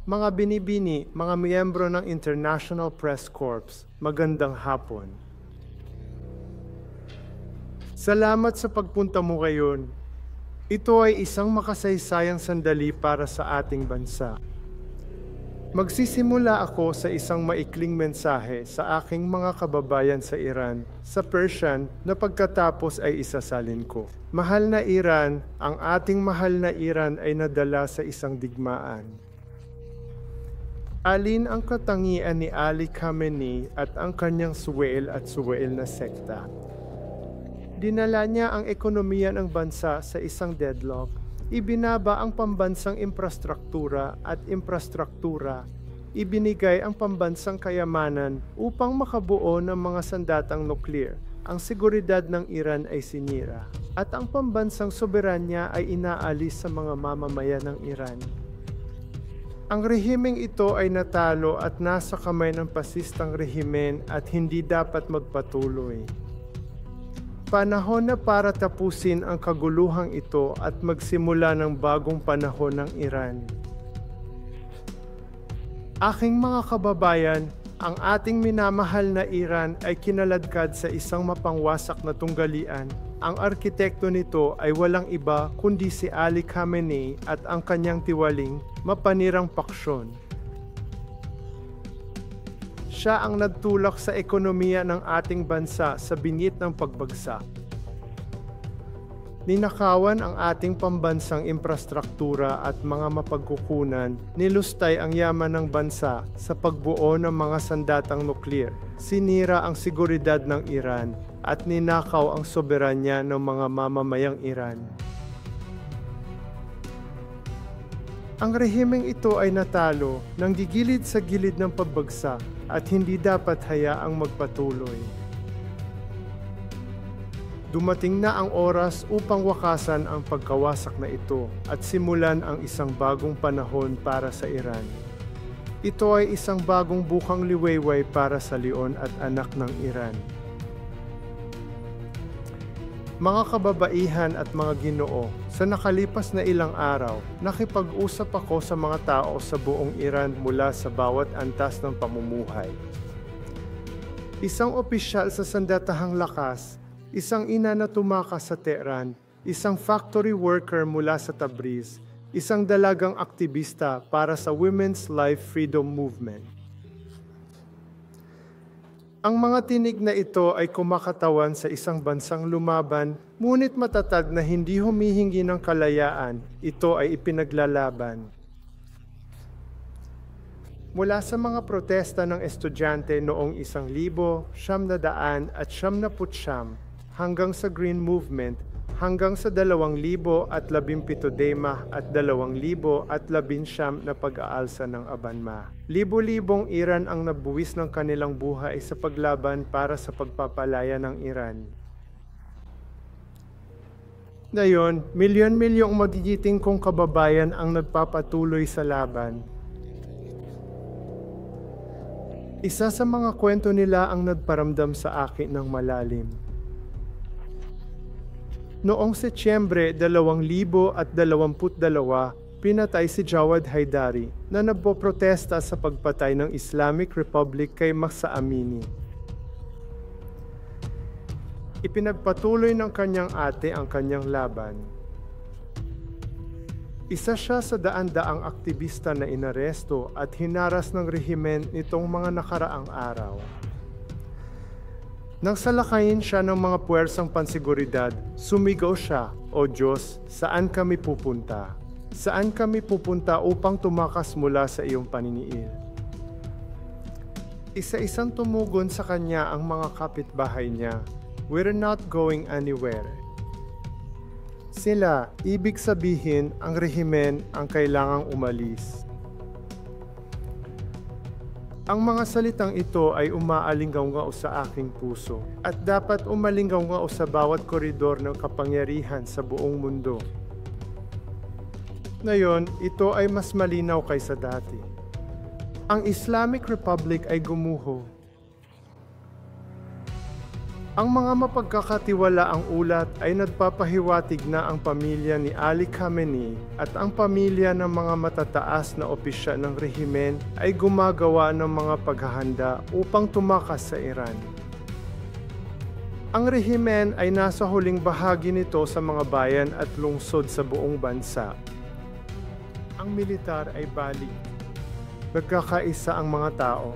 Mga binibini, mga miyembro ng International Press Corps, magandang hapon. Salamat sa pagpunta mo ngayon. Ito ay isang makasaysayang sandali para sa ating bansa. Magsisimula ako sa isang maikling mensahe sa aking mga kababayan sa Iran, sa Persian, na pagkatapos ay isasalin ko. Mahal na Iran, ang ating mahal na Iran ay nadala sa isang digmaan. Alin ang katangian ni Ali Khamenei at ang kanyang suwel at suwel na sekta? Dinala niya ang ekonomiya ng bansa sa isang deadlock. Ibinaba ang pambansang infrastruktura at infrastruktura. Ibinigay ang pambansang kayamanan upang makabuo ng mga sandatang nuklear. Ang seguridad ng Iran ay sinira. At ang pambansang soberanya ay inaalis sa mga mamamayan ng Iran. Ang rehimeng ito ay natalo at nasa kamay ng pasistang rehimen at hindi dapat magpatuloy. Panahon na para tapusin ang kaguluhang ito at magsimula ng bagong panahon ng Iran. Aking mga kababayan, ang ating minamahal na Iran ay kinaladkad sa isang mapangwasak na tunggalian. Ang arkitekto nito ay walang iba kundi si Ali Khamenei at ang kanyang tiwaling, mapanirang paksyon. Siya ang nagtulak sa ekonomiya ng ating bansa sa binit ng pagbagsak. Ninakawan ang ating pambansang infrastruktura at mga mapagkukunan, nilustay ang yaman ng bansa sa pagbuo ng mga sandatang nuklear, sinira ang seguridad ng Iran, at ninakaw ang soberanya ng mga mamamayang Iran. Ang rehimeng ito ay natalo ng gigilid sa gilid ng pagbagsak at hindi dapat hayaang magpatuloy. Dumating na ang oras upang wakasan ang pagkawasak na ito at simulan ang isang bagong panahon para sa Iran. Ito ay isang bagong bukang liwayway para sa leon at anak ng Iran. Mga kababaihan at mga Ginoo, sa nakalipas na ilang araw, nakipag-usap ako sa mga tao sa buong Iran mula sa bawat antas ng pamumuhay. Isang opisyal sa sandatahang lakas, isang ina na tumakas sa Tehran, isang factory worker mula sa Tabriz, isang dalagang aktivista para sa Women's Life Freedom Movement. Ang mga tinig na ito ay kumakatawan sa isang bansang lumaban, ngunit matatag na hindi humihingi ng kalayaan, ito ay ipinaglalaban. Mula sa mga protesta ng estudyante noong 1900 at 1919 hanggang sa Green Movement, hanggang sa 2017 Dema at 2019 na pag-aalsa ng Abanma. Libo-libong Iran ang nabuwis ng kanilang buhay sa paglaban para sa pagpapalaya ng Iran. Ngayon, milyon-milyong magigiting kong kababayan ang nagpapatuloy sa laban. Isa sa mga kwento nila ang nagparamdam sa akin ng malalim. Noong Setyembre 2022, pinatay si Jawad Haidari na nagpoprotesta sa pagpatay ng Islamic Republic kay Mahsa Amini. Ipinagpatuloy ng kanyang ate ang kanyang laban. Isa siya sa daan-daang aktivista na inaresto at hinaras ng rehimen nitong mga nakaraang araw. Nang salakayin siya ng mga puwersang pansiguridad, sumigaw siya, "O Diyos, saan kami pupunta? Saan kami pupunta upang tumakas mula sa iyong paniniil?" Isa-isang tumugon sa kanya ang mga kapitbahay niya, "We're not going anywhere." Sila, ibig sabihin, ang rehimen ang kailangang umalis. Ang mga salitang ito ay umaalinggaw-ngao sa aking puso at dapat umalinggaw-ngao sa bawat koridor ng kapangyarihan sa buong mundo. Ngayon, ito ay mas malinaw kaysa dati. Ang Islamic Republic ay gumuho. Ang mga mapagkakatiwalaang ulat ay nagpapahiwatig na ang pamilya ni Ali Khamenei at ang pamilya ng mga matataas na opisyal ng rehimen ay gumagawa ng mga paghahanda upang tumakas sa Iran. Ang rehimen ay nasa huling bahagi nito sa mga bayan at lungsod sa buong bansa. Ang militar ay balik. Nagkakaisa ang mga tao.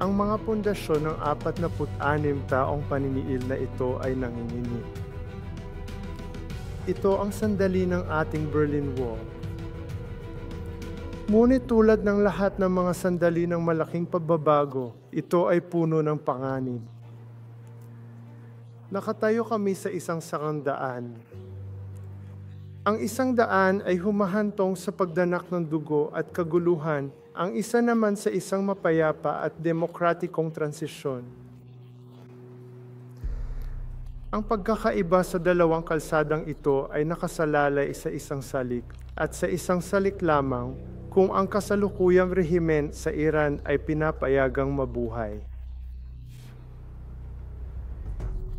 Ang mga pundasyon ng 46 taong paniniil na ito ay nanginginig. Ito ang sandali ng ating Berlin Wall. Ngunit tulad ng lahat ng mga sandali ng malaking pagbabago, ito ay puno ng panganib. Nakatayo kami sa isang sakandaan. Ang isang daan ay humahantong sa pagdanak ng dugo at kaguluhan, ang isa naman sa isang mapayapa at demokratikong transisyon. Ang pagkakaiba sa dalawang kalsadang ito ay nakasalalay sa isang salik, at sa isang salik lamang kung ang kasalukuyang rehimen sa Iran ay pinapayagang mabuhay.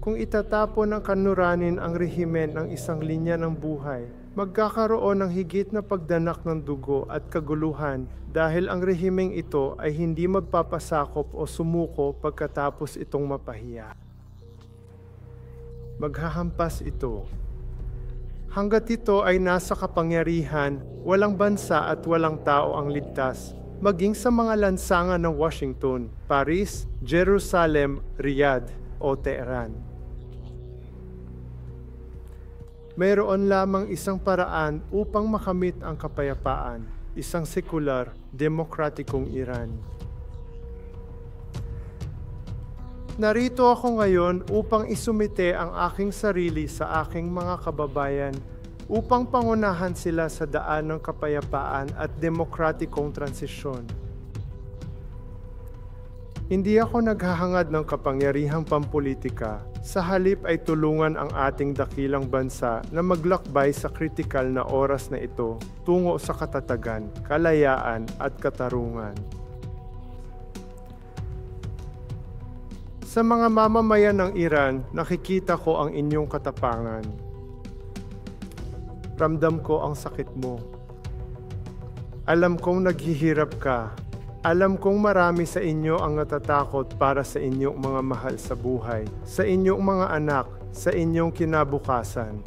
Kung itatapon ng kanluranin ang rehimen ng isang linya ng buhay, magkakaroon ng higit na pagdanak ng dugo at kaguluhan dahil ang rehimeng ito ay hindi magpapasakop o sumuko pagkatapos itong mapahiya. Maghahampas ito. Hanggat ito ay nasa kapangyarihan, walang bansa at walang tao ang ligtas, maging sa mga lansangan ng Washington, Paris, Jerusalem, Riyadh o Tehran. Mayroon lamang isang paraan upang makamit ang kapayapaan, isang sekular, demokratikong Iran. Narito ako ngayon upang isumite ang aking sarili sa aking mga kababayan upang pangunahan sila sa daan ng kapayapaan at demokratikong transisyon. Hindi ako naghahangad ng kapangyarihang pampolitika, sa halip ay tulungan ang ating dakilang bansa na maglakbay sa kritikal na oras na ito tungo sa katatagan, kalayaan at katarungan. Sa mga mamamayan ng Iran, nakikita ko ang inyong katapangan. Ramdam ko ang sakit mo. Alam kong naghihirap ka. Alam kong marami sa inyo ang natatakot para sa inyong mga mahal sa buhay, sa inyong mga anak, sa inyong kinabukasan.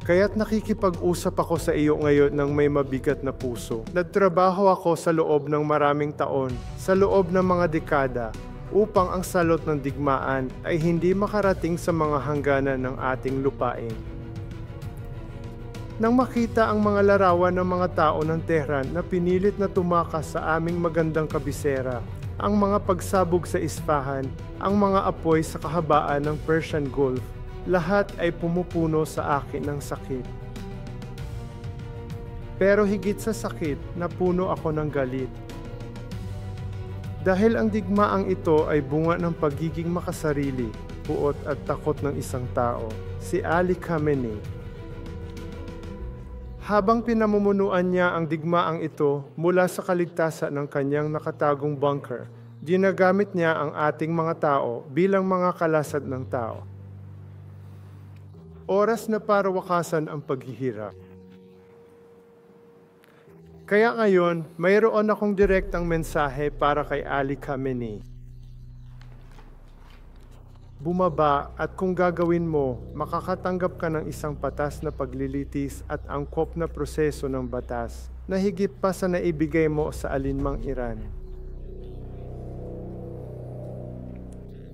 Kaya't nakikipag-usap ako sa iyo ngayon ng may mabigat na puso. Nagtrabaho ako sa loob ng maraming taon, sa loob ng mga dekada, upang ang salot ng digmaan ay hindi makarating sa mga hangganan ng ating lupain. Nang makita ang mga larawan ng mga tao ng Tehran na pinilit na tumakas sa aming magandang kabisera, ang mga pagsabog sa Isfahan, ang mga apoy sa kahabaan ng Persian Gulf, lahat ay pumupuno sa akin ng sakit. Pero higit sa sakit, napuno ako ng galit. Dahil ang digmaang ito ay bunga ng pagiging makasarili, puot at takot ng isang tao, si Ali Khamenei. Habang pinamumunuan niya ang digmaang ito mula sa kaligtasan ng kanyang nakatagong bunker, ginagamit niya ang ating mga tao bilang mga kalasad ng tao. Oras na para wakasan ang paghihirap. Kaya ngayon, mayroon akong direktang mensahe para kay Ali Khamenei. Bumaba at kung gagawin mo, makakatanggap ka ng isang patas na paglilitis at angkop na proseso ng batas na higit pa sa naibigay mo sa alinmang Iran.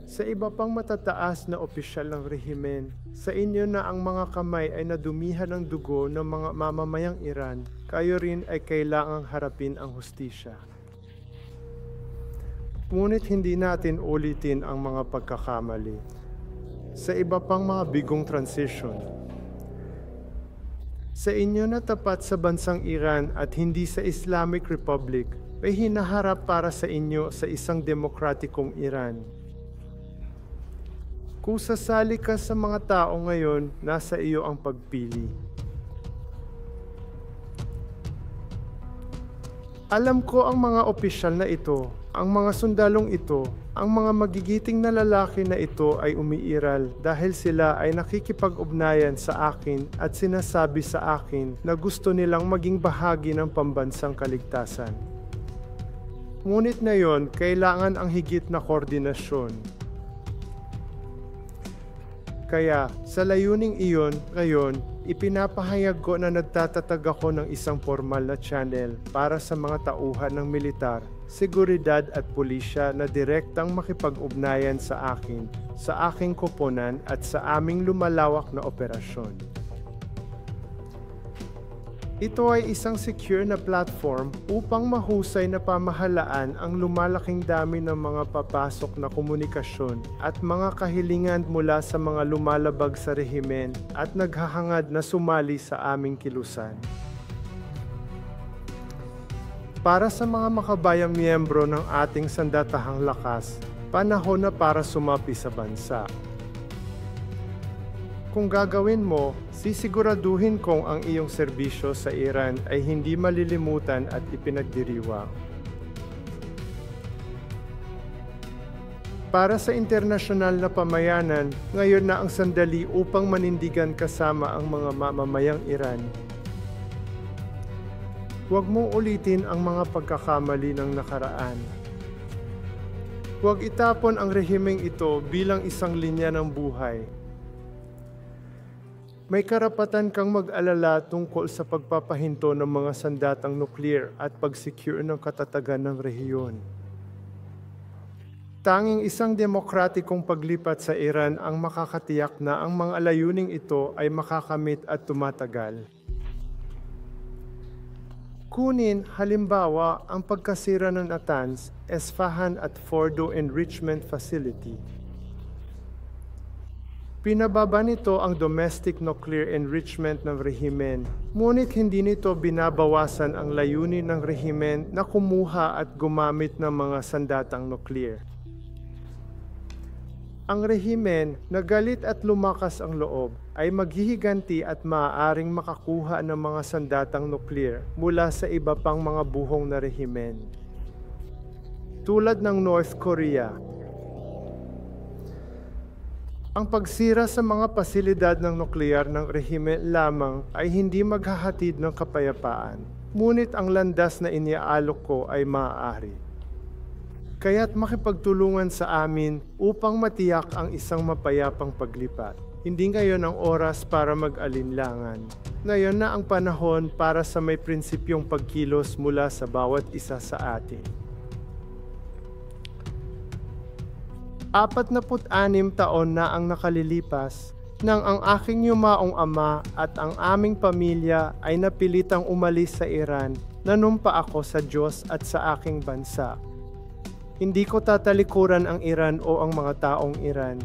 Sa iba pang matataas na opisyal ng rehimen, sa inyo na ang mga kamay ay nadumihan ng dugo ng mga mamamayang Iran, kayo rin ay kailangang harapin ang hustisya. Ngunit hindi natin ulitin ang mga pagkakamali. Sa iba pang mga bigong transition. Sa inyo na tapat sa bansang Iran at hindi sa Islamic Republic, may hinaharap para sa inyo sa isang demokratikong Iran. Kung sasali ka sa mga tao ngayon, nasa iyo ang pagpili. Alam ko ang mga opisyal na ito, ang mga sundalong ito, ang mga magigiting na lalaki na ito ay umiiral dahil sila ay nakikipag-ugnayan sa akin at sinasabi sa akin na gusto nilang maging bahagi ng pambansang kaligtasan. Ngunit ngayon, kailangan ang higit na koordinasyon. Kaya, sa layuning iyon, ngayon, ipinapahayag ko na nagtatatag ako ng isang formal na channel para sa mga tauhan ng militar, seguridad at pulisya na direktang makipag-ugnayan sa akin, sa aking koponan at sa aming lumalawak na operasyon. Ito ay isang secure na platform upang mahusay na pamahalaan ang lumalaking dami ng mga papasok na komunikasyon at mga kahilingan mula sa mga lumalabag sa rehimen at naghahangad na sumali sa aming kilusan. Para sa mga makabayang miyembro ng ating sandatahang lakas, panahon na para sumapi sa bansa. Kung gagawin mo, sisiguraduhin kong ang iyong serbisyo sa Iran ay hindi malilimutan at ipinagdiriwang. Para sa internasyonal na pamayanan, ngayon na ang sandali upang manindigan kasama ang mga mamamayang Iran. Huwag mong ulitin ang mga pagkakamali ng nakaraan. Huwag itapon ang rehimeng ito bilang isang linya ng buhay. May karapatan kang mag-alala tungkol sa pagpapahinto ng mga sandatang nuklear at pag-secure ng katatagan ng rehiyon. Tanging isang demokratikong paglipat sa Iran ang makakatiyak na ang mga layuning ito ay makakamit at tumatagal. Kunin, halimbawa, ang pagkasira ng Natanz, Esfahan at Fordo Enrichment Facility. Pinababa nito ang domestic nuclear enrichment ng rehimen, ngunit hindi nito binabawasan ang layunin ng rehimen na kumuha at gumamit ng mga sandatang nuclear. Ang rehimen, na galit at lumakas ang loob, ay maghihiganti at maaaring makakuha ng mga sandatang nuclear mula sa iba pang mga buhong na rehimen. Tulad ng North Korea. Ang pagsira sa mga pasilidad ng nuklear ng rehimen lamang ay hindi maghahatid ng kapayapaan, ngunit ang landas na iniaalok ko ay maaari. Kaya't makipagtulungan sa amin upang matiyak ang isang mapayapang paglipat. Hindi ngayon ang oras para mag-alinlangan. Ngayon na ang panahon para sa may prinsipyong pagkilos mula sa bawat isa sa atin. 46 taon na ang nakalilipas nang ang aking yumaong ama at ang aming pamilya ay napilitang umalis sa Iran, nanumpa ako sa Diyos at sa aking bansa. Hindi ko tatalikuran ang Iran o ang mga taong Iran.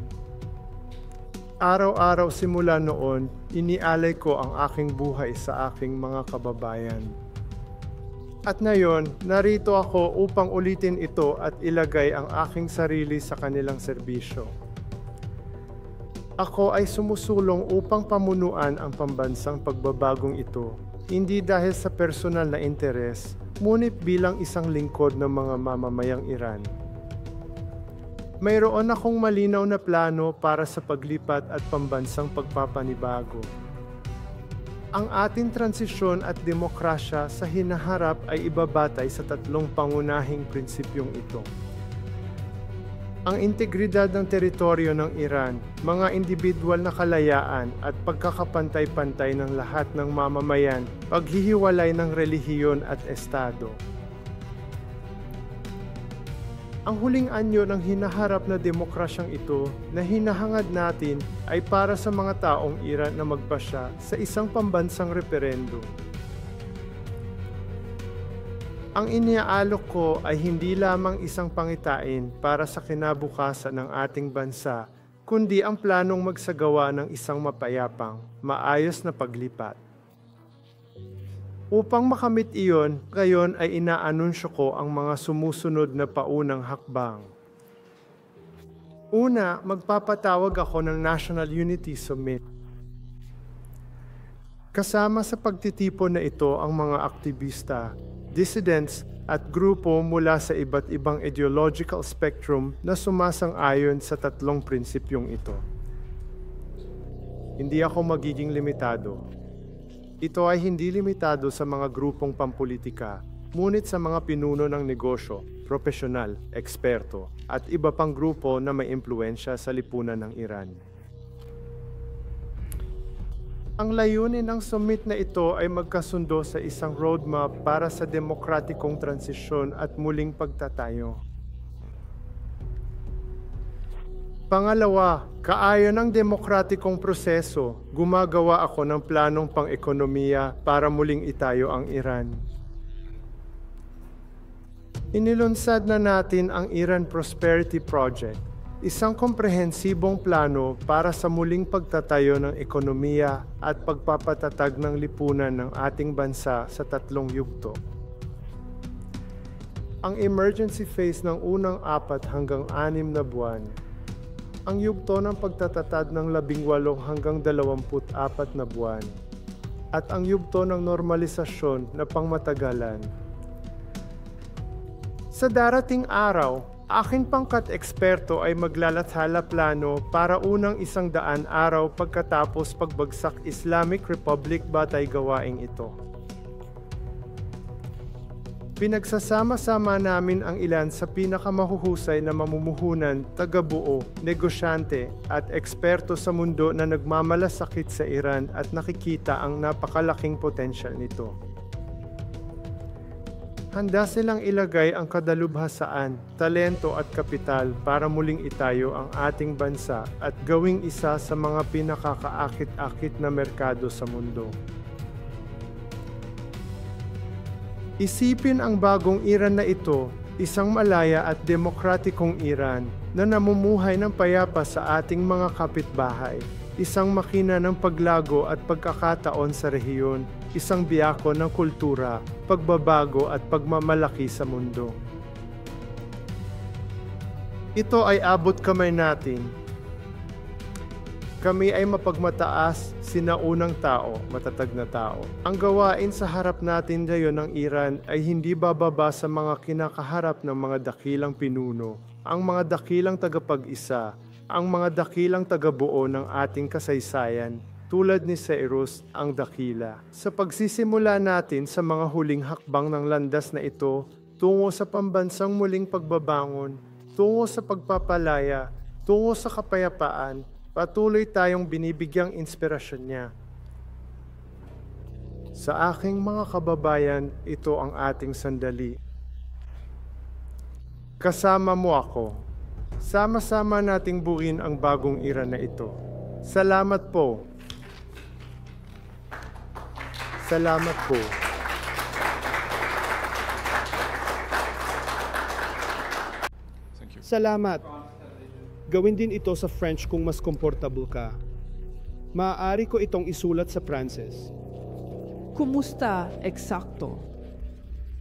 Araw-araw simula noon, inialay ko ang aking buhay sa aking mga kababayan. At ngayon, narito ako upang ulitin ito at ilagay ang aking sarili sa kanilang serbisyo. Ako ay sumusulong upang pamunuan ang pambansang pagbabagong ito, hindi dahil sa personal na interes, ngunit bilang isang lingkod ng mga mamamayang Iran. Mayroon akong malinaw na plano para sa paglipat at pambansang pagpapanibago. Ang ating transisyon at demokrasya sa hinaharap ay ibabatay sa tatlong pangunahing prinsipyong ito. Ang integridad ng teritoryo ng Iran, mga individual na kalayaan at pagkakapantay-pantay ng lahat ng mamamayan, paghihiwalay ng relihiyon at estado. Ang huling anyo ng hinaharap na demokrasyang ito na hinahangad natin ay para sa mga taong Iran na magpasya sa isang pambansang referendum. Ang iniaalok ko ay hindi lamang isang pangitain para sa kinabukasan ng ating bansa, kundi ang planong magsagawa ng isang mapayapang, maayos na paglipat. Upang makamit iyon, ngayon ay inaanunsyo ko ang mga sumusunod na paunang hakbang. Una, magpapatawag ako ng National Unity Summit. Kasama sa pagtitipon na ito ang mga aktivista, dissidents at grupo mula sa iba't ibang ideological spectrum na sumasang-ayon sa tatlong prinsipyong ito. Hindi ako magiging limitado. Ito ay hindi limitado sa mga grupong pampolitika, ngunit sa mga pinuno ng negosyo, profesional, eksperto, at iba pang grupo na may impluensya sa lipunan ng Iran. Ang layunin ng summit na ito ay magkasundo sa isang roadmap para sa demokratikong transisyon at muling pagtatayo. Pangalawa, kaayon ng demokratikong proseso, gumagawa ako ng planong pang-ekonomiya para muling itayo ang Iran. Inilunsad na natin ang Iran Prosperity Project, isang komprehensibong plano para sa muling pagtatayo ng ekonomiya at pagpapatatag ng lipunan ng ating bansa sa tatlong yugto. Ang emergency phase ng unang 4 hanggang 6 na buwan, ang yugto ng pagtatatag ng 18 hanggang 24 na buwan, at ang yugto ng normalisasyon na pangmatagalan. Sa darating araw, aking pangkat eksperto ay maglalathala plano para unang 100 araw pagkatapos pagbagsak Islamic Republic batay gawaing ito. Pinagsasama-sama namin ang ilan sa pinakamahuhusay na mamumuhunan, tagabuo, negosyante at eksperto sa mundo na nagmamalasakit sa Iran at nakikita ang napakalaking potensyal nito. Handa silang ilagay ang kadalubhasaan, talento at kapital para muling itayo ang ating bansa at gawing isa sa mga pinakakaakit-akit na merkado sa mundo. Isipin ang bagong Iran na ito, isang malaya at demokratikong Iran na namumuhay ng payapa sa ating mga kapitbahay, isang makina ng paglago at pagkakataon sa rehiyon, isang biyako ng kultura, pagbabago at pagmamalaki sa mundo. Ito ay abot kamay natin. Kami ay mapagmataas, sinaunang tao, matatag na tao. Ang gawain sa harap natin ngayon ng Iran ay hindi bababa sa mga kinakaharap ng mga dakilang pinuno, ang mga dakilang tagapag-isa, ang mga dakilang tagabuo ng ating kasaysayan, tulad ni Cyrus ang dakila. Sa pagsisimula natin sa mga huling hakbang ng landas na ito, tungo sa pambansang muling pagbabangon, tungo sa pagpapalaya, tungo sa kapayapaan, patuloy tayong binibigyang inspirasyon niya. Sa aking mga kababayan, ito ang ating sandali. Kasama mo ako. Sama-sama nating buuin ang bagong Iran na ito. Salamat po. Salamat po. Salamat. Gawin din ito sa French kung mas comfortable ka. Maaari ko itong isulat sa Pranses. Kumusta? Eksakto.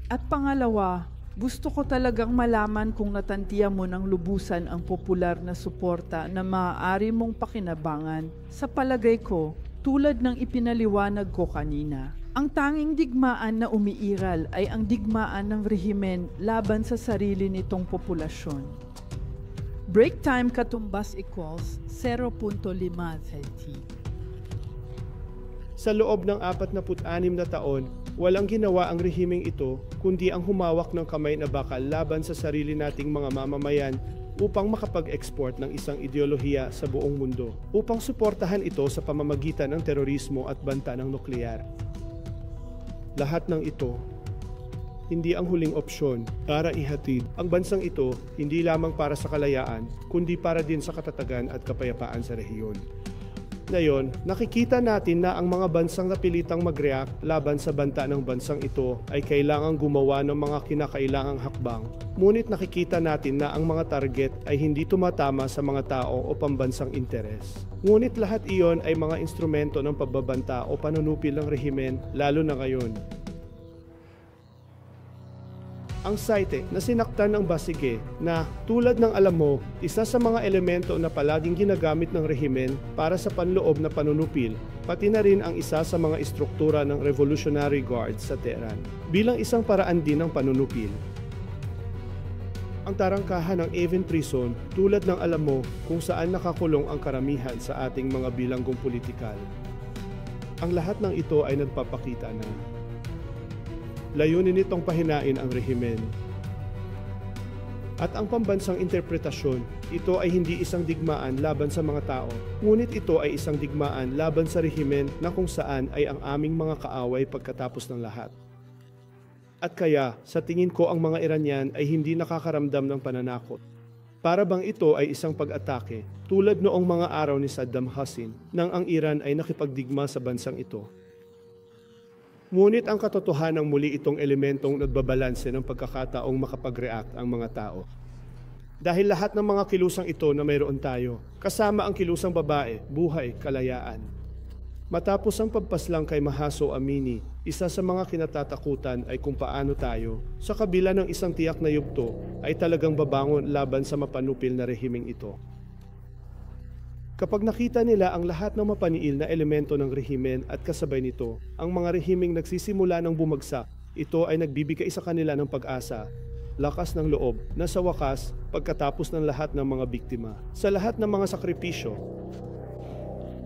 At pangalawa, gusto ko talagang malaman kung natantiya mo ng lubusan ang popular na suporta na maaari mong pakinabangan. Sa palagay ko, tulad ng ipinaliwanag ko kanina, ang tanging digmaan na umiiral ay ang digmaan ng rehimen laban sa sarili nitong populasyon. Break time katumbas equals 0.5 celti. Sa loob ng 46 na taon, walang ginawa ang rehimeng ito kundi ang humawak ng kamay na bakal laban sa sarili nating mga mamamayan upang makapag-export ng isang ideolohiya sa buong mundo, upang suportahan ito sa pamamagitan ng terorismo at banta ng nuklear. Lahat ng ito, hindi ang huling opsyon para ihatid ang bansang ito hindi lamang para sa kalayaan, kundi para din sa katatagan at kapayapaan sa rehiyon. Ngayon, nakikita natin na ang mga bansang napilitang mag-react laban sa banta ng bansang ito ay kailangang gumawa ng mga kinakailangang hakbang. Ngunit nakikita natin na ang mga target ay hindi tumatama sa mga tao o pambansang interes. Ngunit lahat iyon ay mga instrumento ng pagbabanta o panunupil ng rehimen, lalo na ngayon. Ang site na sinaktan ng Basige na tulad ng alam mo, isa sa mga elemento na palaging ginagamit ng rehimen para sa panloob na panunupil, pati na rin ang isa sa mga istruktura ng Revolutionary Guard sa Tehran bilang isang paraan din ng panunupil. Ang tarangkahan ng Evin Prison tulad ng alam mo kung saan nakakulong ang karamihan sa ating mga bilanggong politikal. Ang lahat ng ito ay nagpapakita na layunin nitong pahinain ang rehimen. At ang pambansang interpretasyon, ito ay hindi isang digmaan laban sa mga tao, ngunit ito ay isang digmaan laban sa rehimen na kung saan ay ang aming mga kaaway pagkatapos ng lahat. At kaya, sa tingin ko ang mga Iranian ay hindi nakakaramdam ng pananakot. Para bang ito ay isang pag-atake, tulad noong mga araw ni Saddam Hussein, nang ang Iran ay nakipagdigma sa bansang ito. Ngunit ang katotohanan muli itong elementong nagbabalanse ng pagkakataong makapag-react ang mga tao. Dahil lahat ng mga kilusang ito na mayroon tayo, kasama ang kilusang babae, buhay, kalayaan. Matapos ang pagpaslang kay Mahaso Amini, isa sa mga kinatatakutan ay kung paano tayo, sa kabila ng isang tiyak na yugto, ay talagang babangon laban sa mapanupil na rehimeng ito. Kapag nakita nila ang lahat ng mapaniil na elemento ng rehimen at kasabay nito, ang mga rehimeng nagsisimula ng bumagsak, ito ay nagbibigay sa kanila ng pag-asa, lakas ng loob, na sa wakas, pagkatapos ng lahat ng mga biktima, sa lahat ng mga sakripisyo,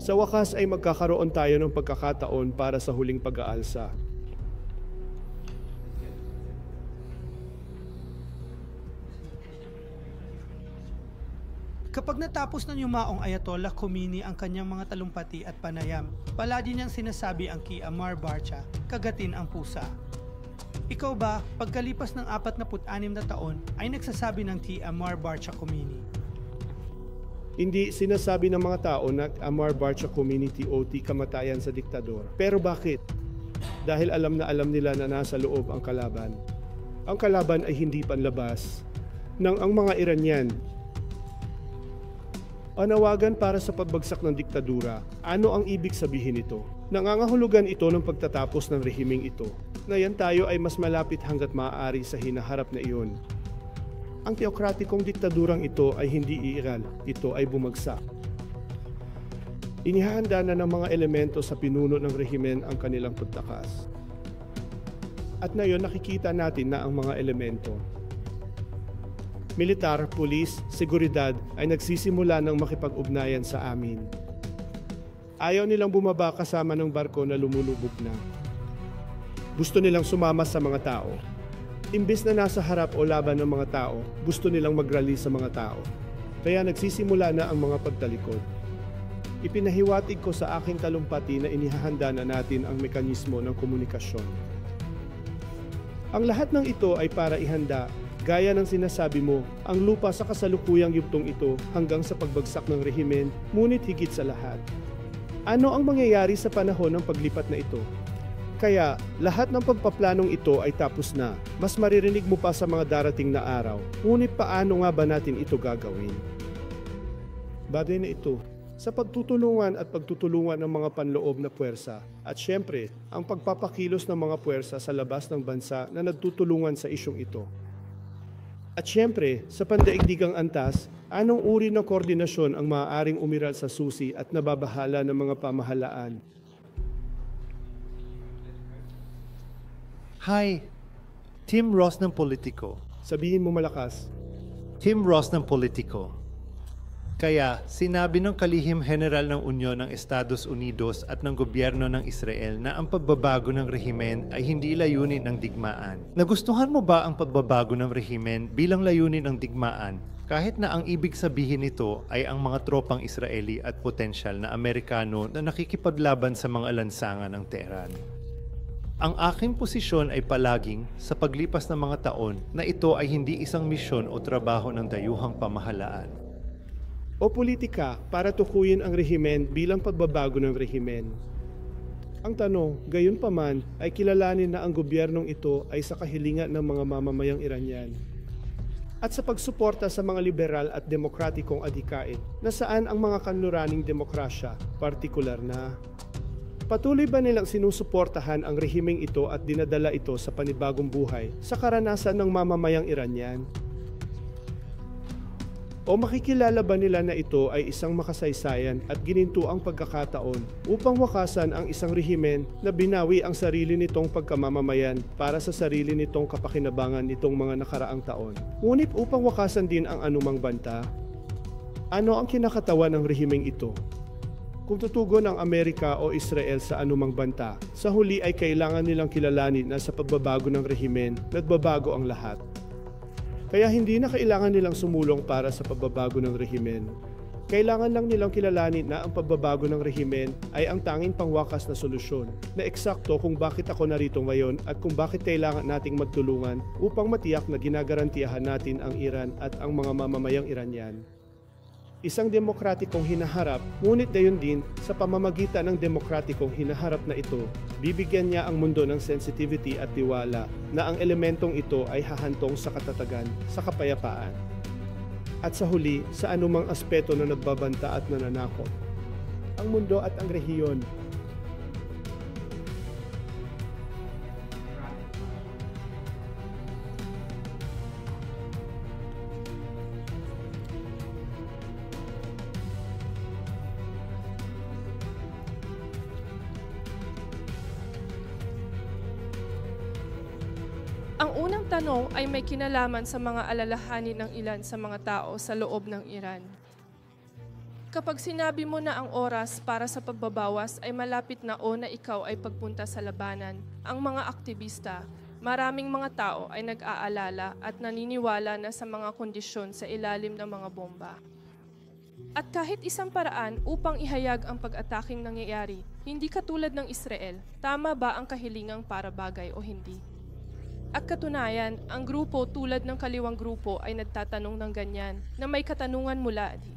sa wakas ay magkakaroon tayo ng pagkakataon para sa huling pag-aalsa. Kapag natapos ng yumaong Ayatollah Khomeini ang kanyang mga talumpati at panayam, palagi niyang sinasabi ang kay Ammar Barcha, kagatin ang pusa. Ikaw ba, pagkalipas ng 46 na taon, ay nagsasabi ng kay Ammar Barcha Khomeini? Hindi sinasabi ng mga tao na Ammar Barcha Khomeini TOT kamatayan sa diktador. Pero bakit? Dahil alam na alam nila na nasa loob ang kalaban. Ang kalaban ay hindi panlabas ng ang mga Iranian. Anawagan para sa pagbagsak ng diktadura. Ano ang ibig sabihin nito? Nangangahulugan ito ng pagtatapos ng rehimeng ito. Ngayon tayo ay mas malapit hanggat maaari sa hinaharap na iyon. Ang teokratikong diktadurang ito ay hindi iiral, ito ay bumagsak. Inihahanda na ng mga elemento sa pinuno ng rehimen ang kanilang pagtakas. At ngayon nakikita natin na ang mga elemento, militar, pulis, seguridad ay nagsisimula ng makipag-ugnayan sa amin. Ayaw nilang bumaba kasama ng barko na lumulubog na. Gusto nilang sumama sa mga tao. Imbes na nasa harap o laban ng mga tao, gusto nilang mag-rally sa mga tao. Kaya nagsisimula na ang mga pagtalikod. Ipinahiwatig ko sa aking talumpati na inihahanda na natin ang mekanismo ng komunikasyon. Ang lahat ng ito ay para ihanda, gaya ng sinasabi mo, ang lupa sa kasalukuyang yugtong ito hanggang sa pagbagsak ng rehimen, ngunit higit sa lahat. Ano ang mangyayari sa panahon ng paglipat na ito? Kaya, lahat ng pagpaplanong ito ay tapos na. Mas maririnig mo pa sa mga darating na araw. Ngunit paano nga ba natin ito gagawin? Bagay na ito, sa pagtutulungan at pagtutulungan ng mga panloob na puwersa. At syempre, ang pagpapakilos ng mga puwersa sa labas ng bansa na nagtutulungan sa isyong ito. At syempre, sa pandaigdigang antas, anong uri ng koordinasyon ang maaaring umiral sa susi at nababahala ng mga pamahalaan? Hi, Tim Ross ng Politico. Sabihin mo malakas. Tim Ross ng Politico. Kaya, sinabi ng kalihim general ng Unyon ng Estados Unidos at ng gobyerno ng Israel na ang pagbabago ng rehimen ay hindi layunin ng digmaan. Nagustuhan mo ba ang pagbabago ng rehimen bilang layunin ng digmaan? Kahit na ang ibig sabihin nito ay ang mga tropang Israeli at potensyal na Amerikano na nakikipaglaban sa mga lansangan ng Tehran. Ang aking posisyon ay palaging, sa paglipas ng mga taon, na ito ay hindi isang misyon o trabaho ng dayuhang pamahalaan o politika para tukuyin ang rehimen bilang pagbabago ng rehimen. Ang tanong, gayon pa man, ay kilalanin na ang gobyernong ito ay sa kahilingan ng mga mamamayang Iranian at sa pagsuporta sa mga liberal at demokratikong adhikain na saan ang mga kanluraning demokrasya, partikular na Patuloy ba nilang sinusuportahan ang rehimeng ito at dinadala ito sa panibagong buhay sa karanasan ng mamamayang Iranian? O makikilala ba nila na ito ay isang makasaysayan at ginintuang pagkakataon upang wakasan ang isang rehimen na binawi ang sarili nitong pagkamamamayan para sa sarili nitong kapakinabangan nitong mga nakaraang taon? Ngunit upang wakasan din ang anumang banta? Ano ang kinakatawan ng rehimeng ito? Kung tutugon ang Amerika o Israel sa anumang banta, sa huli ay kailangan nilang kilalanin na sa pagbabago ng rehimen, nagbabago ang lahat. Kaya hindi na kailangan nilang sumulong para sa pagbabago ng rehimen. Kailangan lang nilang kilalanin na ang pagbabago ng rehimen ay ang tanging pangwakas na solusyon na eksakto kung bakit ako narito ngayon at kung bakit kailangan nating magtulungan upang matiyak na ginagarantiyahan natin ang Iran at ang mga mamamayang Iranian. Isang demokratikong hinaharap, ngunit gayon din sa pamamagitan ng demokratikong hinaharap na ito, bibigyan niya ang mundo ng sensitivity at tiwala na ang elementong ito ay hahantong sa katatagan, sa kapayapaan. At sa huli, sa anumang aspeto na nagbabanta at nananakot. Ang mundo at ang rehiyon. Ang unang tanong ay may kinalaman sa mga alalahanin ng ilan sa mga tao sa loob ng Iran. Kapag sinabi mo na ang oras para sa pagbabawas ay malapit na o na ikaw ay pagpunta sa labanan, ang mga aktivista, maraming mga tao ay nag-aalala at naniniwala na sa mga kondisyon sa ilalim ng mga bomba. At kahit isang paraan upang ihayag ang pag-ataking nangyayari, hindi katulad ng Israel, tama ba ang kahilingang para bagay o hindi? At katunayan, ang grupo tulad ng kaliwang grupo ay nagtatanong ng ganyan na may katanungan mula di.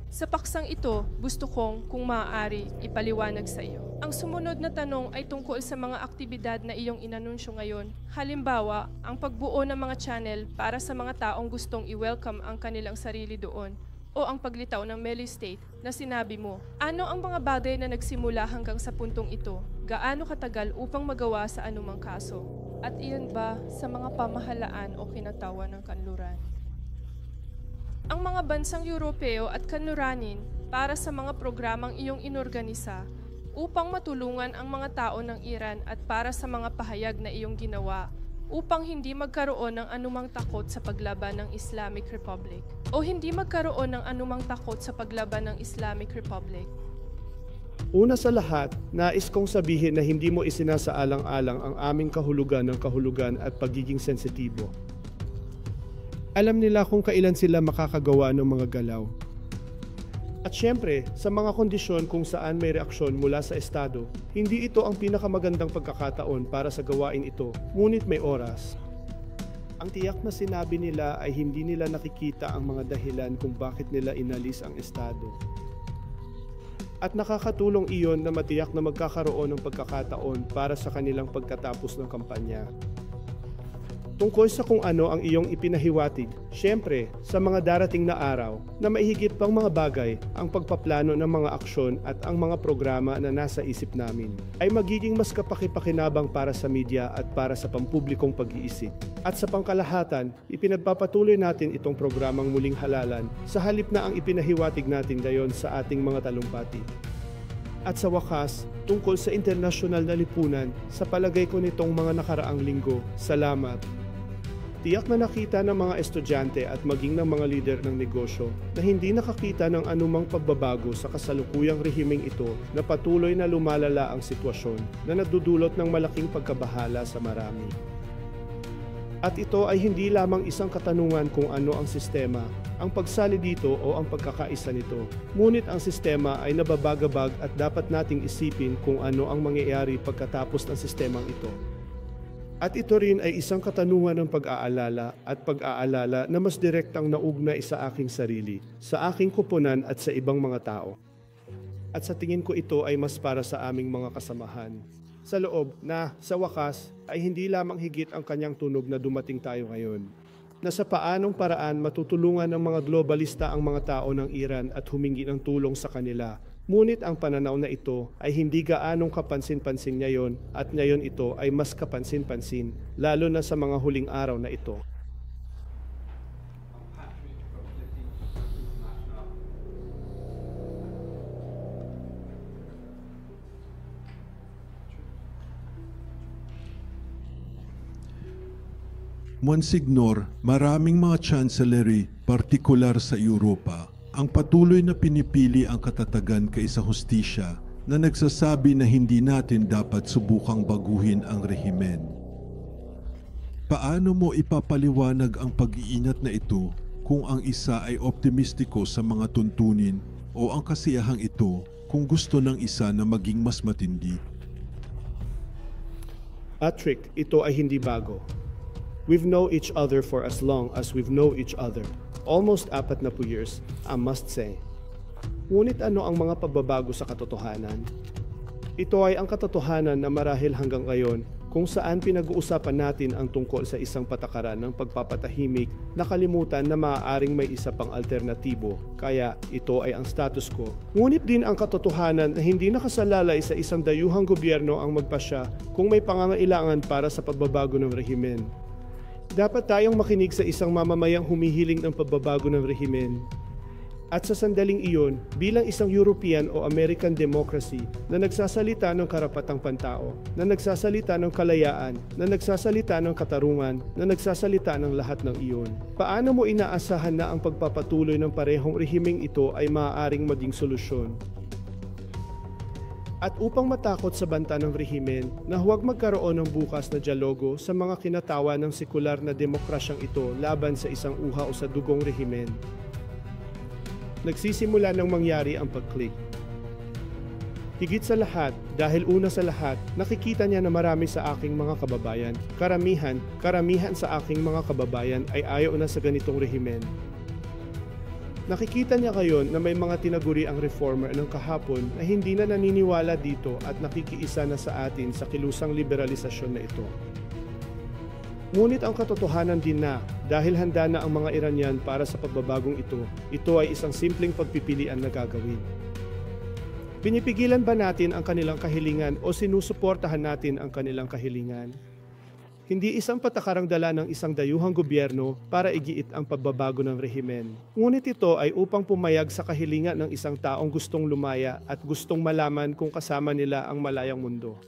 Sa paksang ito, gusto kong, kung maaari, ipaliwanag sa iyo. Ang sumunod na tanong ay tungkol sa mga aktibidad na iyong inanunsyo ngayon. Halimbawa, ang pagbuo ng mga channel para sa mga taong gustong i-welcome ang kanilang sarili doon o ang paglitaw ng Meli State na sinabi mo. Ano ang mga bagay na nagsimula hanggang sa puntong ito? Gaano katagal upang magawa sa anumang kaso? At iyon ba sa mga pamahalaan o kinatawan ng kanluran? Ang mga bansang Europeo at kanluranin para sa mga programang iyong inorganisa upang matulungan ang mga tao ng Iran at para sa mga pahayag na iyong ginawa upang hindi magkaroon ng anumang takot sa paglaban ng Islamic Republic o hindi magkaroon ng anumang takot sa paglaban ng Islamic Republic. Una sa lahat, nais kong sabihin na hindi mo isinasaalang-alang ang aming kahulugan ng kahulugan at pagiging sensitibo. Alam nila kung kailan sila makakagawa ng mga galaw. At syempre, sa mga kondisyon kung saan may reaksyon mula sa Estado, hindi ito ang pinakamagandang pagkakataon para sa gawain ito, ngunit may oras. Ang tiyak na sinabi nila ay hindi nila nakikita ang mga dahilan kung bakit nila inalis ang Estado. At nakakatulong iyon na matiyak na magkakaroon ng pagkakataon para sa kanilang pagkatapos ng kampanya. Tungkol sa kung ano ang iyong ipinahiwatig, syempre, sa mga darating na araw na maihigit pang mga bagay ang pagpaplano ng mga aksyon at ang mga programa na nasa isip namin ay magiging mas kapakipakinabang para sa media at para sa pampublikong pag-iisip. At sa pangkalahatan, ipinagpapatuloy natin itong programang muling halalan sa halip na ang ipinahiwatig natin ngayon sa ating mga talumpati. At sa wakas, tungkol sa internasyonal na lipunan, sa palagay ko nitong mga nakaraang linggo, salamat. Tiyak na nakita ng mga estudyante at maging ng mga lider ng negosyo na hindi nakakita ng anumang pagbabago sa kasalukuyang rehimeng ito na patuloy na lumalala ang sitwasyon na nagdudulot ng malaking pagkabahala sa marami. At ito ay hindi lamang isang katanungan kung ano ang sistema, ang pagsali dito o ang pagkakaisa nito. Ngunit ang sistema ay nababagabag at dapat nating isipin kung ano ang mangyayari pagkatapos ng sistemang ito. At ito rin ay isang katanungan ng pag-aalala at pag-aalala na mas direktang naugnay sa aking sarili, sa aking kupunan at sa ibang mga tao. At sa tingin ko ito ay mas para sa aming mga kasamahan. Sa loob na, sa wakas, ay hindi lamang higit ang kanyang tunog na dumating tayo ngayon. Na sa paanong paraan matutulungan ng mga globalista ang mga tao ng Iran at humingi ng tulong sa kanila Ngunit ang pananaw na ito ay hindi gaanong kapansin-pansin ngayon at ngayon ito ay mas kapansin-pansin, lalo na sa mga huling araw na ito. Monsignor, maraming mga chancellery, partikular sa Europa, ang patuloy na pinipili ang katatagan kaysa hustisya na nagsasabi na hindi natin dapat subukang baguhin ang rehimen. Paano mo ipapaliwanag ang pag-iingat na ito kung ang isa ay optimistiko sa mga tuntunin o ang kasiyahang ito kung gusto ng isa na maging mas matindi? Patrick, ito ay hindi bago. We've known each other for as long as we've known each other. Almost 40 years, I must say. Ngunit ano ang mga pagbabago sa katotohanan? Ito ay ang katotohanan na marahil hanggang ngayon kung saan pinag-uusapan natin ang tungkol sa isang patakaran ng pagpapatahimik, nakalimutan na maaaring may isa pang alternatibo, kaya ito ay ang status quo. Ngunit din ang katotohanan na hindi nakasalalay sa isang dayuhang gobyerno ang magpasya kung may pangangailangan para sa pagbabago ng rehimen. Dapat tayong makinig sa isang mamamayang humihiling ng pagbabago ng rehimen. At sa sandaling iyon, bilang isang European o American democracy na nagsasalita ng karapatang pantao, na nagsasalita ng kalayaan, na nagsasalita ng katarungan, na nagsasalita ng lahat ng iyon, paano mo inaasahan na ang pagpapatuloy ng parehong rehimeng ito ay maaaring maging solusyon? At upang matakot sa banta ng rehimen na huwag magkaroon ng bukas na dialogo sa mga kinatawa ng sekular na demokrasyang ito laban sa isang uhaw sa dugong rehimen, nagsisimula ng mangyari ang pag-click. Higit sa lahat, dahil una sa lahat, nakikita niya na marami sa aking mga kababayan, karamihan sa aking mga kababayan ay ayaw na sa ganitong rehimen. Nakikita niya ngayon na may mga tinaguri ang reformer ng kahapon na hindi na naniniwala dito at nakikiisa na sa atin sa kilusang liberalisasyon na ito. Ngunit ang katotohanan din na dahil handa na ang mga Iranian para sa pagbabagong ito ay isang simpleng pagpipilian na gagawin. Pinipigilan ba natin ang kanilang kahilingan o sinusuportahan natin ang kanilang kahilingan? Hindi isang patakarang dala ng isang dayuhang gobyerno para igiit ang pagbabago ng rehimen. Ngunit ito ay upang pumayag sa kahilingan ng isang taong gustong lumaya at gustong malaman kung kasama nila ang malayang mundo.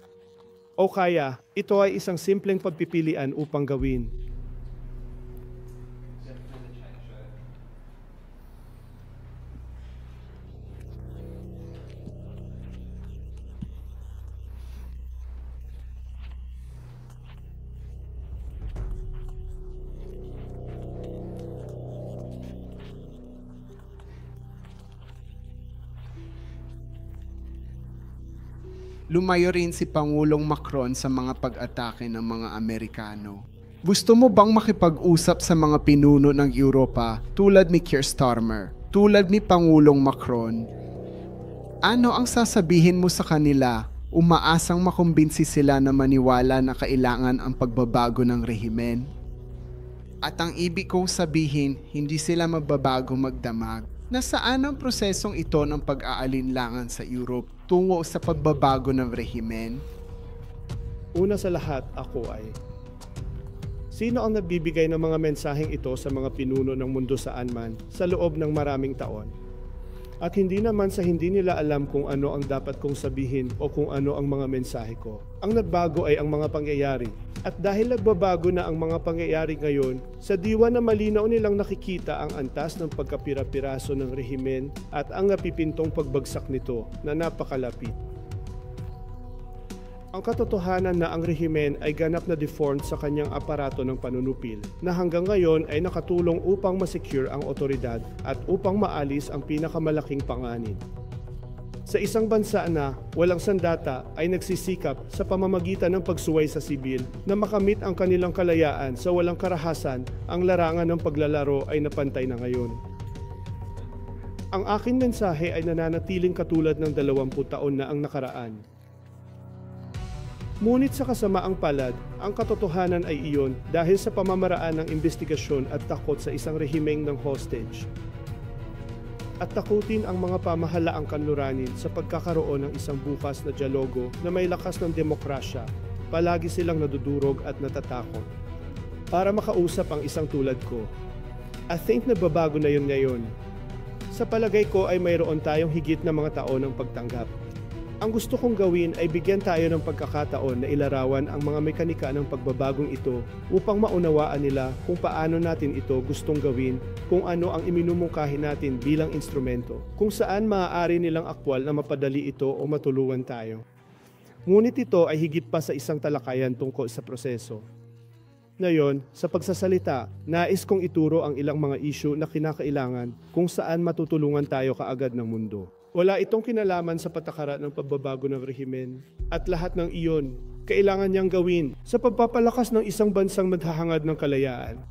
O kaya, ito ay isang simpleng pagpipilian upang gawin. Lumayo rin si Pangulong Macron sa mga pag-atake ng mga Amerikano. Gusto mo bang makipag-usap sa mga pinuno ng Europa tulad ni Keir Starmer, tulad ni Pangulong Macron? Ano ang sasabihin mo sa kanila? Umaasang makumbinsi sila na maniwala na kailangan ang pagbabago ng rehimen? At ang ibig kong sabihin, hindi sila magbabago magdamag. Nasaan ang prosesong ito ng pag-aalinlangan sa Europe tungo sa pagbabago ng rehimen? Una sa lahat, ako ay, sino ang nagbibigay ng mga mensaheng ito sa mga pinuno ng mundo saan man sa loob ng maraming taon? At hindi naman sa hindi nila alam kung ano ang dapat kong sabihin o kung ano ang mga mensahe ko. Ang nagbago ay ang mga pangyayari. At dahil nagbabago na ang mga pangyayari ngayon, sa diwa na malinaw nilang nakikita ang antas ng pagkapira-piraso ng rehimen at ang napipintong pagbagsak nito na napakalapit. Ang katotohanan na ang rehimen ay ganap na deformed sa kanyang aparato ng panunupil na hanggang ngayon ay nakatulong upang masecure ang otoridad at upang maalis ang pinakamalaking panganib. Sa isang bansa na walang sandata ay nagsisikap sa pamamagitan ng pagsuway sa sibil na makamit ang kanilang kalayaan sa walang karahasan, ang larangan ng paglalaro ay napantay na ngayon. Ang aking mensahe ay nananatiling katulad ng 20 taon na ang nakaraan. Ngunit sa kasamaang palad, ang katotohanan ay iyon dahil sa pamamaraan ng investigasyon at takot sa isang rehimeng ng hostage. at takutin ang mga pamahalaang kanluranin sa pagkakaroon ng isang bukas na dialogo na may lakas ng demokrasya. Palagi silang nadudurog at natatakot. Para makausap ang isang tulad ko, I think nagbabago na yun ngayon. Sa palagay ko ay mayroon tayong higit na mga taon ng pagtanggap. Ang gusto kong gawin ay bigyan tayo ng pagkakataon na ilarawan ang mga mekanika ng pagbabagong ito upang maunawaan nila kung paano natin ito gustong gawin, kung ano ang iminumungkahi natin bilang instrumento, kung saan maaari nilang aktwal na mapadali ito o matulungan tayo. Ngunit ito ay higit pa sa isang talakayan tungkol sa proseso. Ngayon, sa pagsasalita, nais kong ituro ang ilang mga isyu na kinakailangan kung saan matutulungan tayo kaagad ng mundo. Wala itong kinalaman sa patakaran ng pagbabago ng rehimen at lahat ng iyon kailangan niyang gawin sa pagpapalakas ng isang bansang maghahangad ng kalayaan.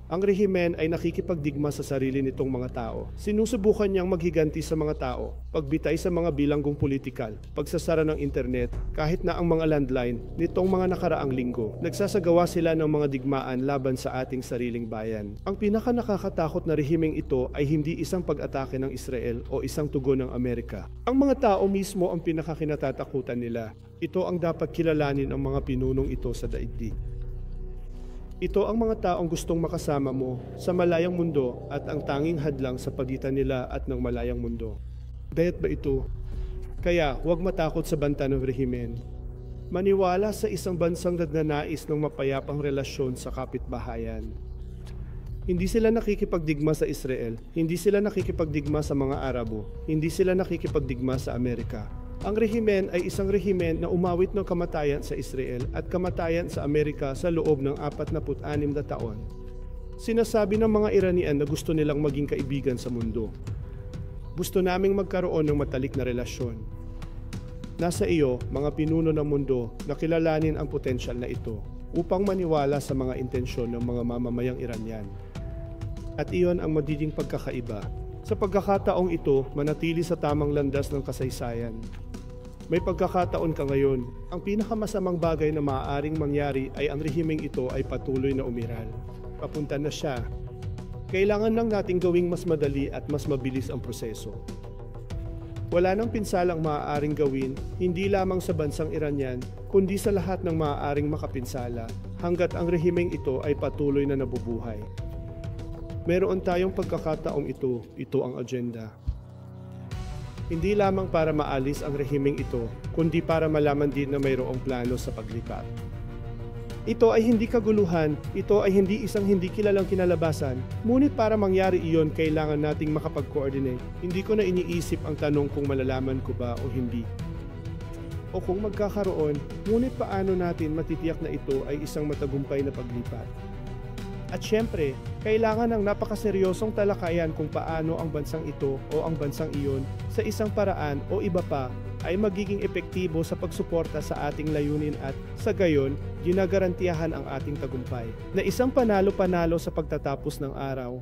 Ang rehimen ay nakikipagdigma sa sarili nitong mga tao. Sinusubukan niyang maghiganti sa mga tao, pagbitay sa mga bilanggong politikal, pagsasara ng internet, kahit na ang mga landline nitong mga nakaraang linggo. Nagsasagawa sila ng mga digmaan laban sa ating sariling bayan. Ang pinakanakakatakot na rehimeng ito ay hindi isang pag-atake ng Israel o isang tugon ng Amerika. Ang mga tao mismo ang pinakakinatatakutan nila. Ito ang dapat kilalanin ng mga pinunong ito sa daigdig. Ito ang mga taong gustong makasama mo sa malayang mundo at ang tanging hadlang sa pagitan nila at ng malayang mundo. Daya't ba ito? Kaya huwag matakot sa banta ng rehimen. Maniwala sa isang bansang nagnanais ng mapayapang relasyon sa kapitbahayan. Hindi sila nakikipagdigma sa Israel, hindi sila nakikipagdigma sa mga Arabo, hindi sila nakikipagdigma sa Amerika. Ang rehimen ay isang rehimen na umawit ng kamatayan sa Israel at kamatayan sa Amerika sa loob ng 46 na taon. Sinasabi ng mga Iranian na gusto nilang maging kaibigan sa mundo. Gusto naming magkaroon ng matalik na relasyon. Nasa iyo, mga pinuno ng mundo, na kilalanin ang potensyal na ito upang maniwala sa mga intensyon ng mga mamamayang Iranian. At iyon ang magiging pagkakaiba. Sa pagkakataong ito, manatili sa tamang landas ng kasaysayan. May pagkakataon ka ngayon. Ang pinakamasamang bagay na maaaring mangyari ay ang rehimeng ito ay patuloy na umiral. Papunta na siya. Kailangan lang nating gawing mas madali at mas mabilis ang proseso. Wala nang pinsalang maaaring gawin, hindi lamang sa bansang Iranian, kundi sa lahat ng maaaring makapinsala, hanggat ang rehimeng ito ay patuloy na nabubuhay. Meron tayong pagkakataong ito ang agenda. Hindi lamang para maalis ang rehimeng ito, kundi para malaman din na mayroong plano sa paglipat. Ito ay hindi kaguluhan, ito ay hindi isang hindi kilalang kinalabasan, ngunit para mangyari iyon kailangan nating makapag-coordinate. Hindi ko na iniisip ang tanong kung malalaman ko ba o hindi. O kung magkakaroon, ngunit paano natin matitiyak na ito ay isang matagumpay na paglipat. At syempre, kailangan ng napakaseryosong talakayan kung paano ang bansang ito o ang bansang iyon sa isang paraan o iba pa ay magiging epektibo sa pagsuporta sa ating layunin at, sa gayon, ginagarantiyahan ang ating tagumpay. Na isang panalo-panalo sa pagtatapos ng araw.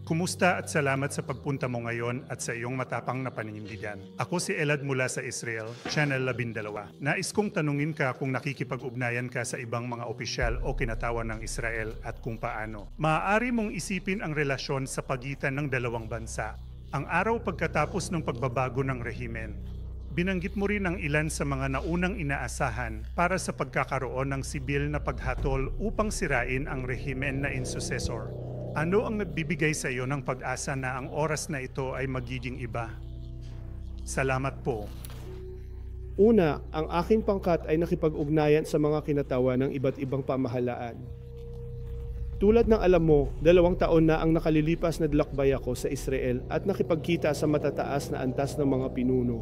Kumusta at salamat sa pagpunta mo ngayon at sa iyong matapang na paninindigan. Ako si Elad mula sa Israel, Channel 12. Nais kong tanungin ka kung nakikipag-ugnayan ka sa ibang mga opisyal o kinatawan ng Israel at kung paano. Maaari mong isipin ang relasyon sa pagitan ng dalawang bansa. Ang araw pagkatapos ng pagbabago ng rehimen, binanggit mo rin ang ilan sa mga naunang inaasahan para sa pagkakaroon ng sibil na paghatol upang sirain ang rehimen na insucessor. Ano ang nagbibigay sa iyo ng pag-asa na ang oras na ito ay magiging iba? Salamat po. Una, ang aking pangkat ay nakipag-ugnayan sa mga kinatawa ng iba't ibang pamahalaan. Tulad ng alam mo, 2 taon na ang nakalilipas na dalakbay ako sa Israel at nakipagkita sa matataas na antas ng mga pinuno.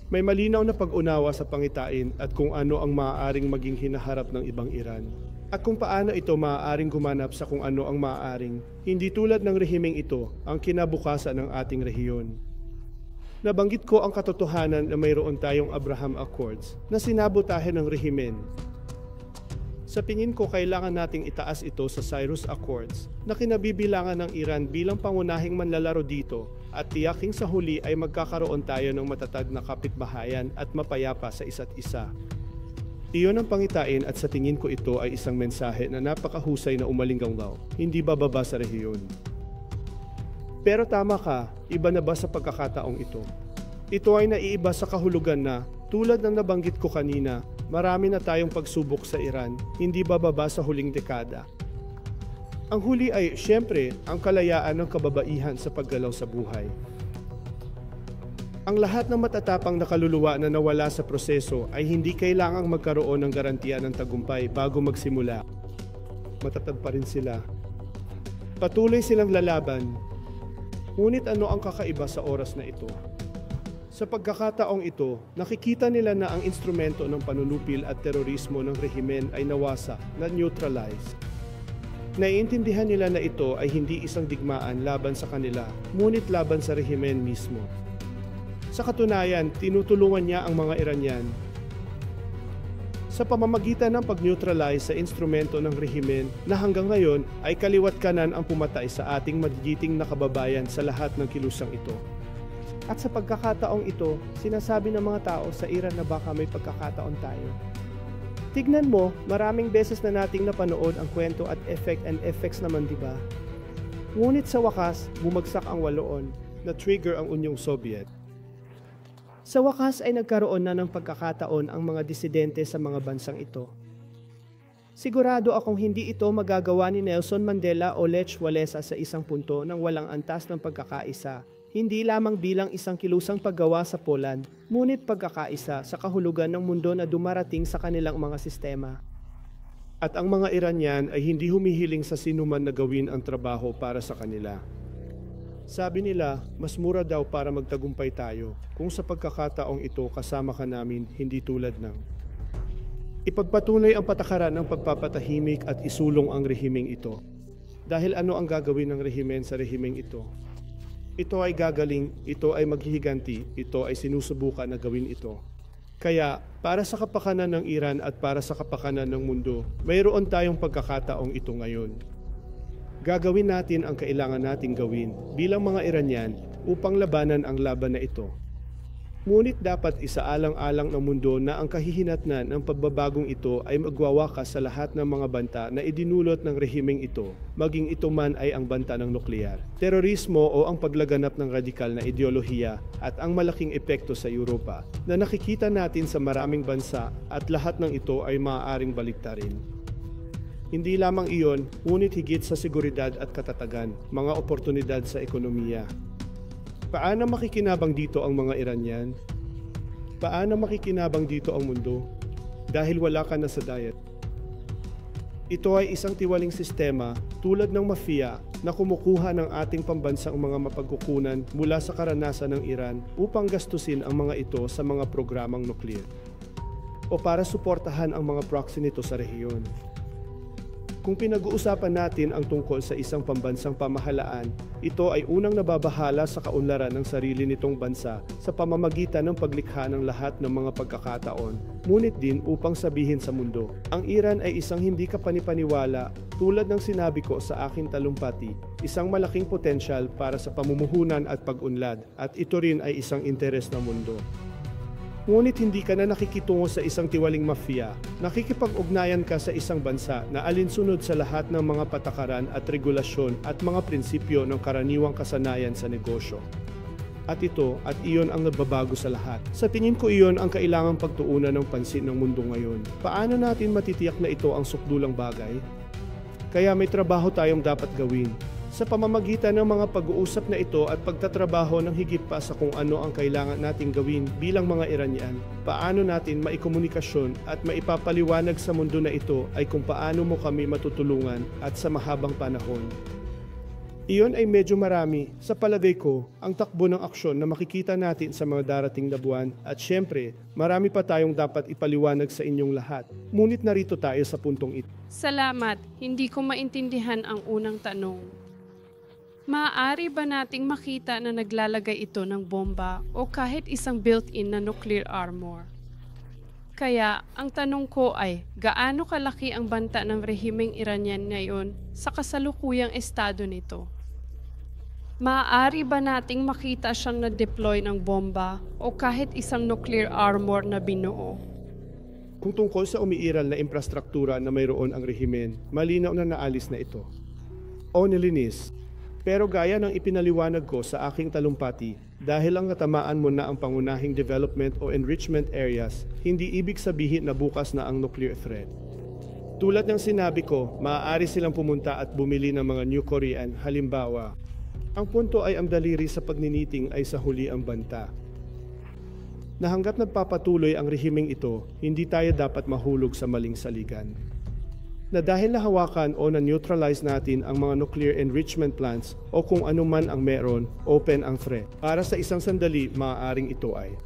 May malinaw na pag-unawa sa pangitain at kung ano ang maaaring maging hinaharap ng ibang Iran. At kung paano ito maaaring gumanap sa kung ano ang maaaring, hindi tulad ng rehimeng ito ang kinabukasan ng ating rehiyon. Nabanggit ko ang katotohanan na mayroon tayong Abraham Accords na sinabotahe ng rehimen. Sa tingin ko kailangan nating itaas ito sa Cyrus Accords na kinabibilangan ng Iran bilang pangunahing manlalaro dito at tiyaking sa huli ay magkakaroon tayo ng matatag na kapitbahayan at mapayapa sa isa't isa. Iyon ang pangitain at sa tingin ko ito ay isang mensahe na napakahusay na umalinggaw, hindi bababa sa rehiyon. Pero tama ka, iba na ba sa pagkakataong ito? Ito ay naiiba sa kahulugan na, tulad ng nabanggit ko kanina, marami na tayong pagsubok sa Iran, hindi bababa sa huling dekada. Ang huli ay, siyempre, ang kalayaan ng kababaihan sa paggalaw sa buhay. Ang lahat ng matatapang na kaluluwa na nawala sa proseso ay hindi kailangang magkaroon ng garantiya ng tagumpay bago magsimula. Matatag pa rin sila. Patuloy silang lalaban. Ngunit ano ang kakaiba sa oras na ito? Sa pagkakataong ito, nakikita nila na ang instrumento ng panunupil at terorismo ng rehimen ay nawasa, na neutralize. Naiintindihan nila na ito ay hindi isang digmaan laban sa kanila, ngunit laban sa rehimen mismo. Sa katunayan, tinutulungan niya ang mga Iranian sa pamamagitan ng pag-neutralize sa instrumento ng rehimen na hanggang ngayon ay kaliwat kanan ang pumatay sa ating magigiting na kababayan sa lahat ng kilusang ito. At sa pagkakataong ito, sinasabi ng mga tao sa Iran na baka may pagkakataon tayo. Tignan mo, maraming beses na nating napanood ang kwento at effect and effects naman, di ba? Ngunit sa wakas, bumagsak ang waloon, na-trigger ang Unyong Soviet. Sa wakas ay nagkaroon na ng pagkakataon ang mga disidente sa mga bansang ito. Sigurado akong hindi ito magagawa ni Nelson Mandela o Lech Walesa sa isang punto ng walang antas ng pagkakaisa, hindi lamang bilang isang kilusang paggawa sa Poland, ngunit pagkakaisa sa kahulugan ng mundo na dumarating sa kanilang mga sistema. At ang mga Iranian ay hindi humihiling sa sinuman na gawin ang trabaho para sa kanila. Sabi nila, mas mura daw para magtagumpay tayo kung sa pagkakataong ito kasama ka namin, hindi tulad ng ipagpatuloy ang patakaran ng pagpapatahimik at isulong ang rehimeng ito. Dahil ano ang gagawin ng rehimen sa rehimeng ito? Ito ay gagaling, ito ay maghihiganti, ito ay sinusubukan na gawin ito. Kaya, para sa kapakanan ng Iran at para sa kapakanan ng mundo, mayroon tayong pagkakataong ito ngayon. Gagawin natin ang kailangan nating gawin bilang mga Iranian upang labanan ang laban na ito. Ngunit dapat isaalang-alang ng mundo na ang kahihinatnan ng pagbabagong ito ay magwawakas sa lahat ng mga banta na idinulot ng rehimeng ito, maging ito man ay ang banta ng nuklear, terorismo o ang paglaganap ng radikal na ideolohiya at ang malaking epekto sa Europa na nakikita natin sa maraming bansa at lahat ng ito ay maaaring baliktarin. Hindi lamang iyon, ngunit higit sa seguridad at katatagan, mga oportunidad sa ekonomiya. Paano makikinabang dito ang mga Iranian? Paano makikinabang dito ang mundo? Dahil wala ka na sa diet. Ito ay isang tiwaling sistema tulad ng mafia na kumukuha ng ating pambansang mga mapagkukunan mula sa karanasan ng Iran upang gastusin ang mga ito sa mga programang nuklear o para suportahan ang mga proxy nito sa rehiyon. Kung pinag-uusapan natin ang tungkol sa isang pambansang pamahalaan, ito ay unang nababahala sa kaunlaran ng sarili nitong bansa sa pamamagitan ng paglikha ng lahat ng mga pagkakataon, ngunit din upang sabihin sa mundo, ang Iran ay isang hindi kapanipaniwala tulad ng sinabi ko sa aking talumpati, isang malaking potensyal para sa pamumuhunan at pag-unlad at ito rin ay isang interes ng mundo. Ngunit hindi ka na nakikitungo sa isang tiwaling mafia, nakikipag-ugnayan ka sa isang bansa na alinsunod sa lahat ng mga patakaran at regulasyon at mga prinsipyo ng karaniwang kasanayan sa negosyo. At ito at iyon ang nagbabago sa lahat. Sa tingin ko iyon ang kailangang pagtuunan ng pansin ng mundo ngayon. Paano natin matitiyak na ito ang sukdulang bagay? Kaya may trabaho tayong dapat gawin. Sa pamamagitan ng mga pag-uusap na ito at pagtatrabaho ng higit pa sa kung ano ang kailangan nating gawin bilang mga Iranian, paano natin maikomunikasyon at maipapaliwanag sa mundo na ito ay kung paano mo kami matutulungan at sa mahabang panahon. Iyon ay medyo marami. Sa palagay ko, ang takbo ng aksyon na makikita natin sa mga darating na buwan at syempre, marami pa tayong dapat ipaliwanag sa inyong lahat. Ngunit narito tayo sa puntong ito. Salamat, hindi ko maintindihan ang unang tanong. Maaari ba nating makita na naglalagay ito ng bomba o kahit isang built-in na nuclear armor? Kaya, ang tanong ko ay, gaano kalaki ang banta ng rehimeng Iranian ngayon sa kasalukuyang estado nito? Maaari ba nating makita siyang na-deploy ng bomba o kahit isang nuclear armor na binuo? Kung tungkol sa umiiral na infrastruktura na mayroon ang rehimen, malinaw na naalis na ito o nilinis. Pero gaya ng ipinaliwanag ko sa aking talumpati, dahil ang natamaan mo na ang pangunahing development o enrichment areas, hindi ibig sabihin na bukas na ang nuclear threat. Tulad ng sinabi ko, maaari silang pumunta at bumili ng mga New Korean, halimbawa. Ang punto ay ang daliri sa pagniniting ay sa huli ang banta. Na hanggat nagpapatuloy ang rehimeng ito, hindi tayo dapat mahulog sa maling saligan. Na dahil nahawakan o na-neutralize natin ang mga nuclear enrichment plants o kung ano man ang meron, open ang threat. Para sa isang sandali, maaaring ito ay.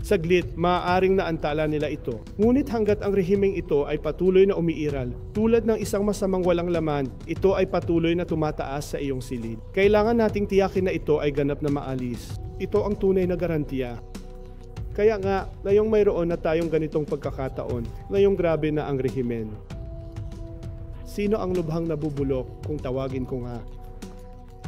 Saglit, maaaring naantala nila ito. Ngunit hanggat ang rehimeng ito ay patuloy na umiiral, tulad ng isang masamang walang laman, ito ay patuloy na tumataas sa iyong silid. Kailangan nating tiyakin na ito ay ganap na maalis. Ito ang tunay na garantiya. Kaya nga, ngayong mayroon na tayong ganitong pagkakataon, ngayong grabe na ang rehimen. Sino ang lubhang nabubulok kung tawagin ko nga?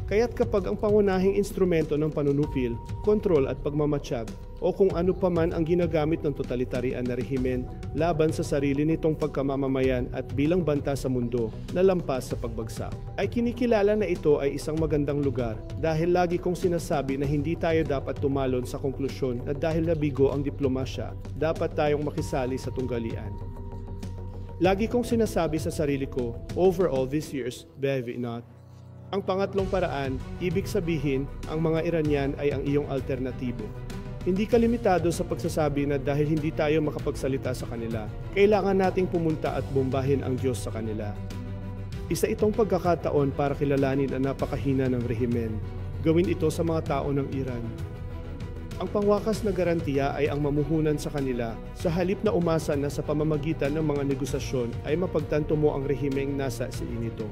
Kaya't kapag ang pangunahing instrumento ng panunupil, kontrol at pagmamatsyag, o kung ano pa man ang ginagamit ng totalitarian na rehimen laban sa sarili nitong pagkamamamayan at bilang banta sa mundo na lampas sa pagbagsak, ay kinikilala na ito ay isang magandang lugar dahil lagi kong sinasabi na hindi tayo dapat tumalon sa konklusyon na dahil nabigo ang diplomasya, dapat tayong makisali sa tunggalian. Lagi kong sinasabi sa sarili ko, over all these years, baby not. Ang pangatlong paraan, ibig sabihin, ang mga Iranian ay ang iyong alternatibo. Hindi ka limitado sa pagsasabi na dahil hindi tayo makapagsalita sa kanila, kailangan nating pumunta at bombahin ang Diyos sa kanila. Isa itong pagkakataon para kilalanin ang napakahina ng rehimen. Gawin ito sa mga tao ng Iran. Ang pangwakas na garantiya ay ang mamuhunan sa kanila sa halip na umasa na sa pamamagitan ng mga negosasyon ay mapagtanto mo ang rehimeng nasa nito.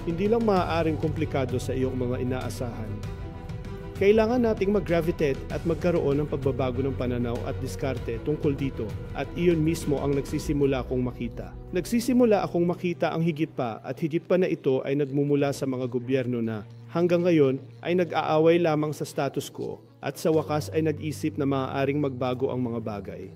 Hindi lang maaaring komplikado sa iyong mga inaasahan. Kailangan nating mag-gravitate at magkaroon ng pagbabago ng pananaw at diskarte tungkol dito at iyon mismo ang nagsisimula akong makita. Nagsisimula akong makita ang higit pa at higit pa na ito ay nagmumula sa mga gobyerno na hanggang ngayon ay nag-aaway lamang sa status quo at sa wakas ay nag-isip na maaaring magbago ang mga bagay.